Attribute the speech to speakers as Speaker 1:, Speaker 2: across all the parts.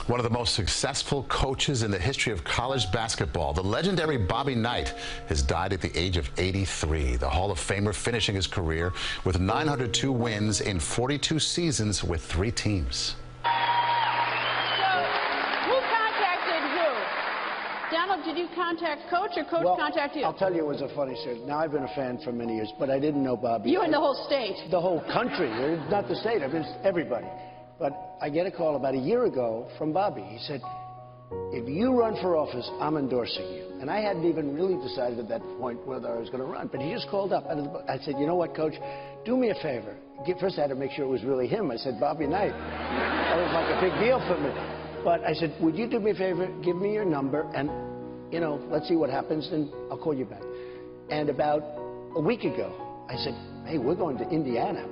Speaker 1: One of the most successful coaches in the history of college basketball, the legendary Bobby Knight, has died at the age of 83. The Hall of Famer finishing his career with 902 wins in 42 seasons with 3 teams.
Speaker 2: So, who contacted who? Donald, did you contact Coach or Coach contact you?
Speaker 3: I'll tell you, it was a funny story. Now, I've been a fan for many years, but I didn't know Bobby.
Speaker 2: You and the whole state.
Speaker 3: The whole country. Not the state, I mean, it's everybody. But I get a call about a year ago from Bobby. He said, if you run for office, I'm endorsing you. And I hadn't even really decided at that point whether I was going to run. But he just called up. I said, you know what, Coach? Do me a favor. First, I had to make sure it was really him. I said, Bobby Knight. That was like a big deal for me. But I said, would you do me a favor? Give me your number, and, you know, let's see what happens, and I'll call you back. And about a week ago, I said, hey, we're going to Indiana.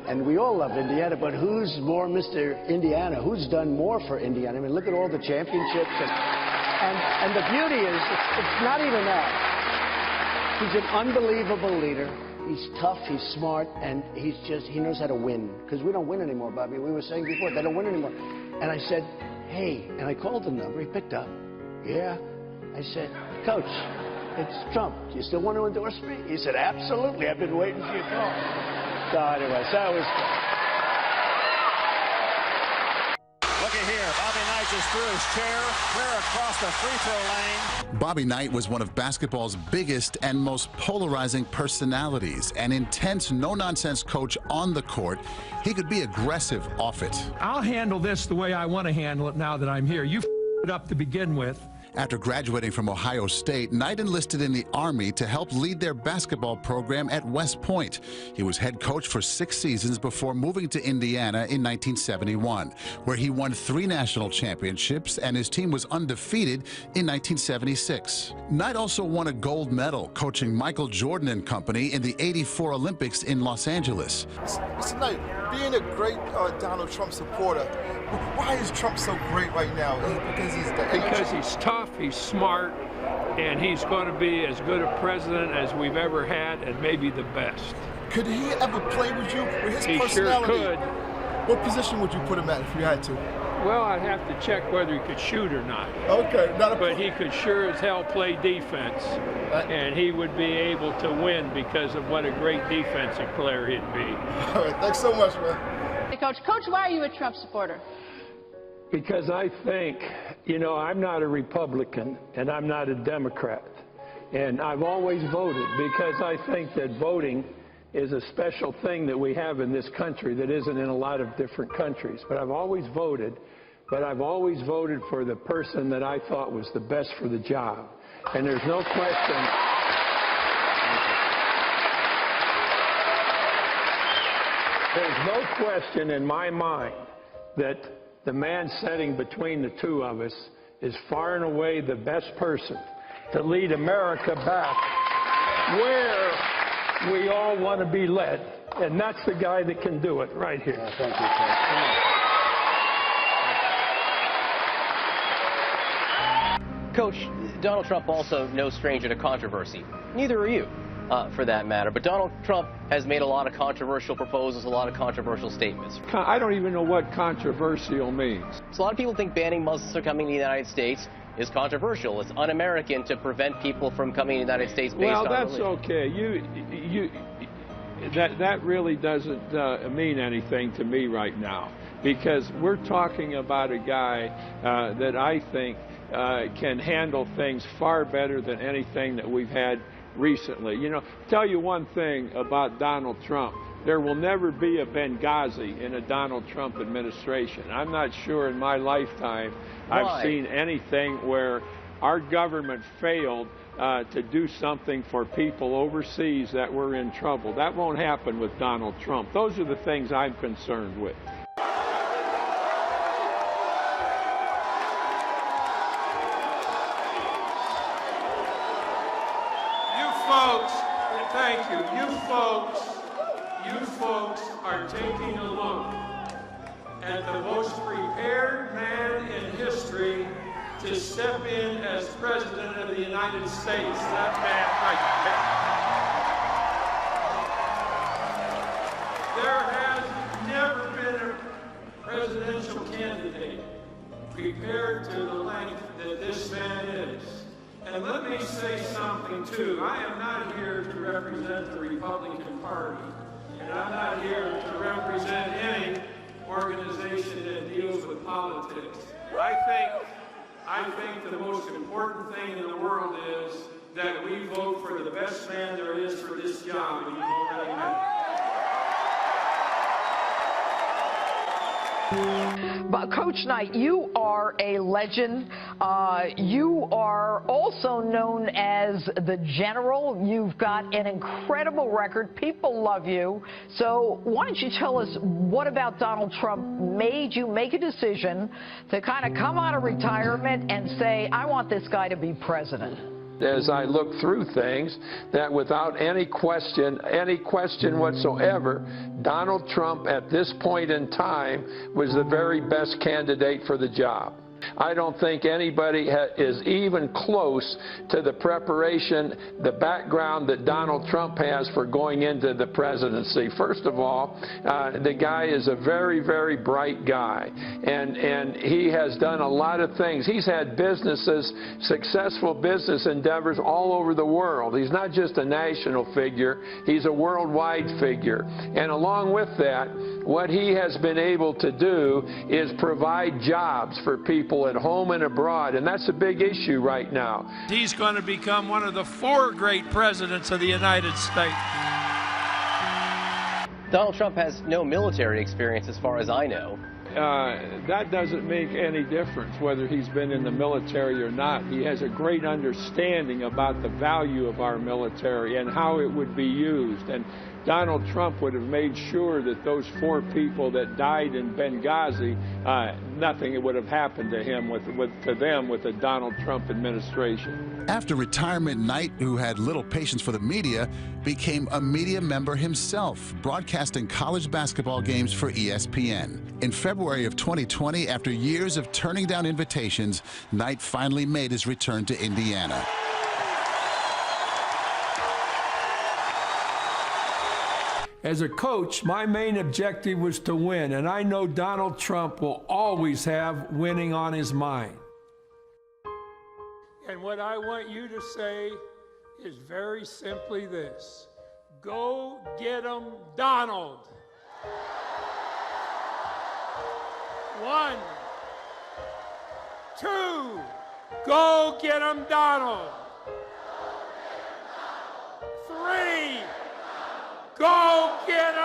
Speaker 3: And we all love Indiana, but who's more Mr. Indiana? Who's done more for Indiana? I mean, look at all the championships. And the beauty is, it's not even that. He's an unbelievable leader. He's tough, he's smart, and he knows how to win. Because we don't win anymore, Bobby. We were saying before, they don't win anymore. And I said, hey, and I called the number. He picked up. Yeah. I said, Coach, it's Trump. Do you still want to endorse me? He said, absolutely. I've been waiting for your call. So anyway, so it was good.
Speaker 4: Look at here. Bobby Knight just threw his chair clear across the free throw lane.
Speaker 1: Bobby Knight was one of basketball's biggest and most polarizing personalities. An intense, no-nonsense coach on the court. He could be aggressive off it.
Speaker 5: I'll handle this the way I want to handle it now that I'm here. You f***ed it up to begin with.
Speaker 1: After graduating from Ohio State, Knight enlisted in the Army to help lead their basketball program at West Point. He was head coach for 6 seasons before moving to Indiana in 1971, where he won 3 national championships and his team was undefeated in 1976. Knight also won a gold medal coaching Michael Jordan and company in the '84 Olympics in Los Angeles.
Speaker 6: Mr. Knight, being a great Donald Trump supporter, why is Trump so great right now?
Speaker 5: Because he's tough, he's smart, and he's going to be as good a president as we've ever had, and maybe the best.
Speaker 6: Could he ever play with you? With his
Speaker 5: he
Speaker 6: personality?
Speaker 5: Sure could.
Speaker 6: What position would you put him at if you had to?
Speaker 5: Well, I'd have to check whether he could shoot or not.
Speaker 6: Okay.
Speaker 5: But he could sure as hell play defense, and he would be able to win because of what a great defensive player he'd be.
Speaker 6: All right, thanks so much, man.
Speaker 2: Hey, Coach, why are you a Trump supporter?
Speaker 5: Because I think, you know, I'm not a Republican and I'm not a Democrat. And I've always voted because I think that voting is a special thing that we have in this country that isn't in a lot of different countries. But I've always voted, for the person that I thought was the best for the job. And there's no question. There's no question in my mind that the man sitting between the two of us is far and away the best person to lead America back where we all want to be led. And that's the guy that can do it right here.
Speaker 3: Thank you, Coach.
Speaker 7: Coach, Donald Trump also no stranger to controversy. Neither are you, for that matter. But Donald Trump has made a lot of controversial proposals, a lot of controversial statements.
Speaker 5: I don't even know what controversial means.
Speaker 7: So a lot of people think banning Muslims from coming to the United States is controversial. It's un-American to prevent people from coming to the United States based on religion.
Speaker 5: Well, that's okay. That really doesn't mean anything to me right now, because we're talking about a guy that I think can handle things far better than anything that we've had recently. You know, tell you one thing about Donald Trump. There will never be a Benghazi in a Donald Trump administration. I'm not sure in my lifetime I've seen anything where our government failed to do something for people overseas that were in trouble. That won't happen with Donald Trump. Those are the things I'm concerned with. Folks, thank you. You folks are taking a look at the most prepared man in history to step in as President of the United States. That man right there. There has never been a presidential candidate prepared to the length that this man is. And let me say something too. I am not here to represent the Republican Party, and I'm not here to represent any organization that deals with politics. I think the most important thing in the world is that we vote for the best man there is for this job, and you've already met him.
Speaker 8: But Coach Knight, you are a legend. You are also known as the General. You've got an incredible record. People love you. So why don't you tell us what about Donald Trump made you make a decision to kind of come out of retirement and say, I want this guy to be president?
Speaker 5: As I look through things, that without any question whatsoever, Donald Trump at this point in time was the very best candidate for the job. I don't think anybody is even close to the preparation, the background that Donald Trump has for going into the presidency. First of all, the guy is a very, very bright guy, and he has done a lot of things. He's had businesses, successful business endeavors all over the world. He's not just a national figure, he's a worldwide figure. And along with that, what he has been able to do is provide jobs for people at home and abroad, and that's a big issue right now.
Speaker 9: He's going to become one of the 4 great presidents of the United States.
Speaker 7: Donald Trump has no military experience as far as I know.
Speaker 5: That doesn't make any difference whether he's been in the military or not. He has a great understanding about the value of our military and how it would be used. And Donald Trump would have made sure that those 4 people that died in Benghazi, nothing would have happened to him to them with the Donald Trump administration.
Speaker 1: After retirement, Knight, who had little patience for the media, became a media member himself, broadcasting college basketball games for ESPN. In February of 2020, after years of turning down invitations, Knight finally made his return to Indiana.
Speaker 5: As a coach, my main objective was to win, and I know Donald Trump will always have winning on his mind. And what I want you to say is very simply this: go get 'em, Donald. 1, 2, go get 'em, Donald. 3, go get 'em.